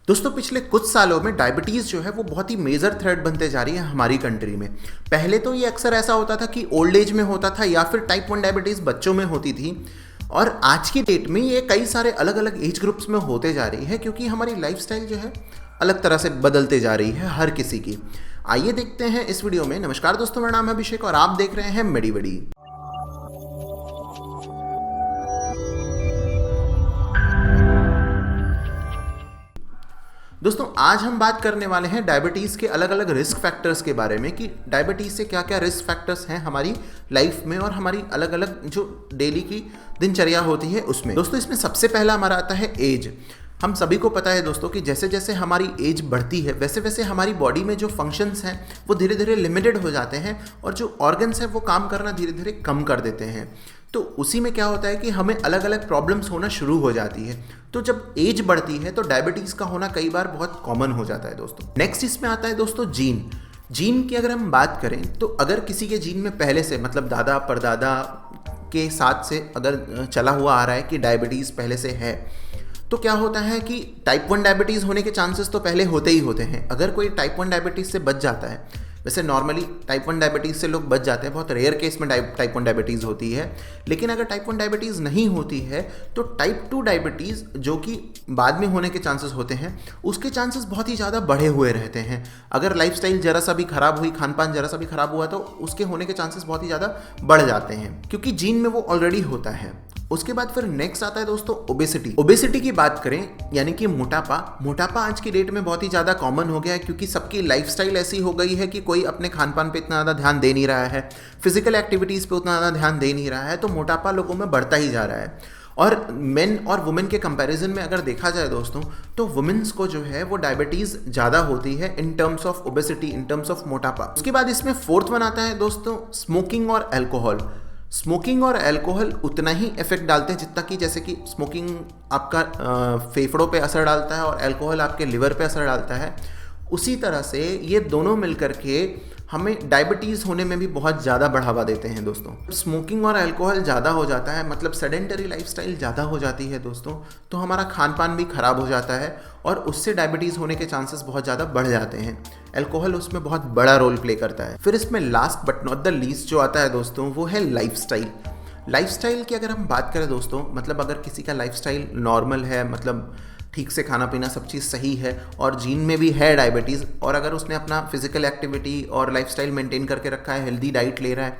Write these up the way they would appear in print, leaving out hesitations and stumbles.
दोस्तों पिछले कुछ सालों में डायबिटीज़ जो है वो बहुत ही मेजर थ्रेट बनते जा रही है हमारी कंट्री में। पहले तो ये अक्सर ऐसा होता था कि ओल्ड एज में होता था या फिर टाइप 1 डायबिटीज़ बच्चों में होती थी, और आज की डेट में ये कई सारे अलग अलग एज ग्रुप्स में होते जा रही है क्योंकि हमारी लाइफस्टाइल जो है अलग तरह से बदलते जा रही है हर किसी की। आइए देखते हैं इस वीडियो में। नमस्कार दोस्तों, मेरा नाम है अभिषेक और आप देख रहे हैं मेडीबडी। दोस्तों आज हम बात करने वाले हैं डायबिटीज़ के अलग अलग रिस्क फैक्टर्स के बारे में कि डायबिटीज़ से क्या क्या रिस्क फैक्टर्स हैं हमारी लाइफ में और हमारी अलग अलग जो डेली की दिनचर्या होती है उसमें। दोस्तों इसमें सबसे पहला हमारा आता है एज। हम सभी को पता है दोस्तों कि जैसे जैसे हमारी एज बढ़ती है वैसे वैसे हमारी बॉडी में जो फंक्शंस हैं वो धीरे धीरे लिमिटेड हो जाते हैं और जो ऑर्गन्स हैं वो काम करना धीरे धीरे कम कर देते हैं। तो उसी में क्या होता है कि हमें अलग अलग प्रॉब्लम्स होना शुरू हो जाती है। तो जब एज बढ़ती है तो डायबिटीज़ का होना कई बार बहुत कॉमन हो जाता है दोस्तों। नेक्स्ट इसमें आता है दोस्तों जीन की अगर हम बात करें तो अगर किसी के जीन में पहले से मतलब दादा परदादा के साथ से अगर चला हुआ आ रहा है कि डायबिटीज़ पहले से है तो क्या होता है कि टाइप 1 डायबिटीज़ होने के चांसेस तो पहले होते ही होते हैं। अगर कोई टाइप 1 डायबिटीज़ से बच जाता है, वैसे नॉर्मली टाइप 1 डायबिटीज़ से लोग बच जाते हैं, बहुत रेयर केस में टाइप 1 डायबिटीज़ होती है। लेकिन अगर टाइप 1 डायबिटीज़ नहीं होती है तो टाइप 2 डायबिटीज़ जो कि बाद में होने के चांसेस होते हैं उसके चांसेस बहुत ही ज़्यादा बढ़े हुए रहते हैं। अगर लाइफस्टाइल ज़रा सा भी ख़राब हुई, खान पान ज़रा सा भी ख़राब हुआ तो उसके होने के चांसेस बहुत ही ज़्यादा बढ़ जाते हैं क्योंकि जीन में वो ऑलरेडी होता है। उसके बाद फिर नेक्स्ट आता है दोस्तों ओबेसिटी की बात करें यानी कि मोटापा आज की डेट में बहुत ही ज़्यादा कॉमन हो गया है क्योंकि सबकी लाइफस्टाइल ऐसी हो गई है कि कोई अपने खान पान पे इतना ज़्यादा ध्यान दे नहीं रहा है, फिजिकल एक्टिविटीज़ पे उतना ज़्यादा ध्यान दे नहीं रहा है, तो मोटापा लोगों में बढ़ता ही जा रहा है। और मेन और वुमेन के कंपैरिजन में अगर देखा जाए दोस्तों तो वुमेन्स को जो है वो डायबिटीज़ ज़्यादा होती है in terms of obesity, in terms of मोटापा। उसके बाद इसमें फोर्थ वन आता है दोस्तों स्मोकिंग और अल्कोहल। स्मोकिंग और अल्कोहल उतना ही इफेक्ट डालते हैं जितना कि जैसे कि स्मोकिंग आपका फेफड़ों पे असर डालता है और अल्कोहल आपके लिवर पे असर डालता है, उसी तरह से ये दोनों मिलकर के हमें डायबिटीज़ होने में भी बहुत ज़्यादा बढ़ावा देते हैं दोस्तों। स्मोकिंग और अल्कोहल ज़्यादा हो जाता है मतलब सेडेंटरी लाइफस्टाइल ज़्यादा हो जाती है दोस्तों, तो हमारा खान पान भी ख़राब हो जाता है और उससे डायबिटीज़ होने के चांसेस बहुत ज़्यादा बढ़ जाते हैं। अल्कोहल उसमें बहुत बड़ा रोल प्ले करता है। फिर इसमें last but not the least जो आता है दोस्तों वो है लाइफस्टाइल की अगर हम बात करें दोस्तों, मतलब अगर किसी का लाइफस्टाइल नॉर्मल है, मतलब ठीक से खाना पीना सब चीज़ सही है और जीन में भी है डायबिटीज़, और अगर उसने अपना फिजिकल एक्टिविटी और लाइफस्टाइल मेंटेन करके रखा है, हेल्दी डाइट ले रहा है,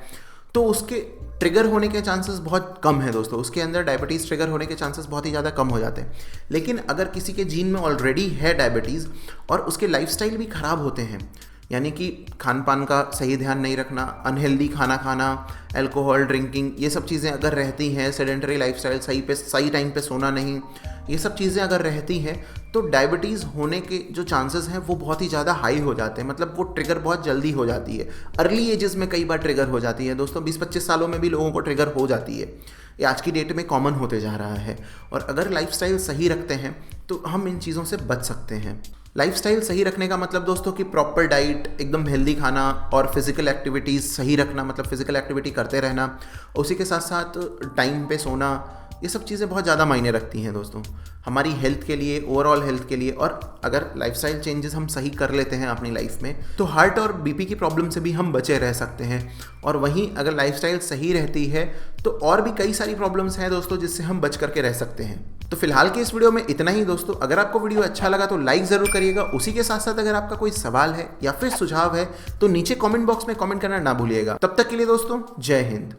तो उसके ट्रिगर होने के चांसेस बहुत कम है दोस्तों। उसके अंदर डायबिटीज़ ट्रिगर होने के चांसेस बहुत ही ज़्यादा कम हो जाते हैं। लेकिन अगर किसी के जीन में ऑलरेडी है डायबिटीज़ और उसके लाइफस्टाइल भी ख़राब होते हैं, यानी कि खान पान का सही ध्यान नहीं रखना, अनहेल्दी खाना खाना, अल्कोहल ड्रिंकिंग, ये सब चीज़ें अगर रहती हैं, सेडेंटरी लाइफस्टाइल, सही टाइम पे सोना नहीं, ये सब चीज़ें अगर रहती हैं तो डायबिटीज़ होने के जो चांसेस हैं वो बहुत ही ज़्यादा हाई हो जाते हैं। मतलब वो ट्रिगर बहुत जल्दी हो जाती है, अर्ली एजेस में कई बार ट्रिगर हो जाती है दोस्तों। 20-25 सालों में भी लोगों को ट्रिगर हो जाती है। ये आज की डेट में कॉमन होते जा रहा है और अगर लाइफस्टाइल सही रखते हैं तो हम इन चीज़ों से बच सकते हैं। लाइफस्टाइल सही रखने का मतलब दोस्तों कि प्रॉपर डाइट, एकदम हेल्दी खाना और फिजिकल एक्टिविटीज़ सही रखना, मतलब फिजिकल एक्टिविटी करते रहना, उसी के साथ साथ टाइम पे सोना, ये सब चीज़ें बहुत ज़्यादा मायने रखती हैं दोस्तों हमारी हेल्थ के लिए, ओवरऑल हेल्थ के लिए। और अगर लाइफस्टाइल चेंजेस हम सही कर लेते हैं अपनी लाइफ में तो हार्ट और बीपी की प्रॉब्लम से भी हम बचे रह सकते हैं। और वहीं अगर लाइफस्टाइल सही रहती है तो और भी कई सारी प्रॉब्लम्स हैं दोस्तों जिससे हम बच करके रह सकते हैं। तो फिलहाल के इस वीडियो में इतना ही दोस्तों। अगर आपको वीडियो अच्छा लगा तो लाइक ज़रूर करिएगा। उसी के साथ साथ अगर आपका कोई सवाल है या फिर सुझाव है तो नीचे कमेंट बॉक्स में कमेंट करना ना भूलिएगा। तब तक के लिए दोस्तों जय हिंद।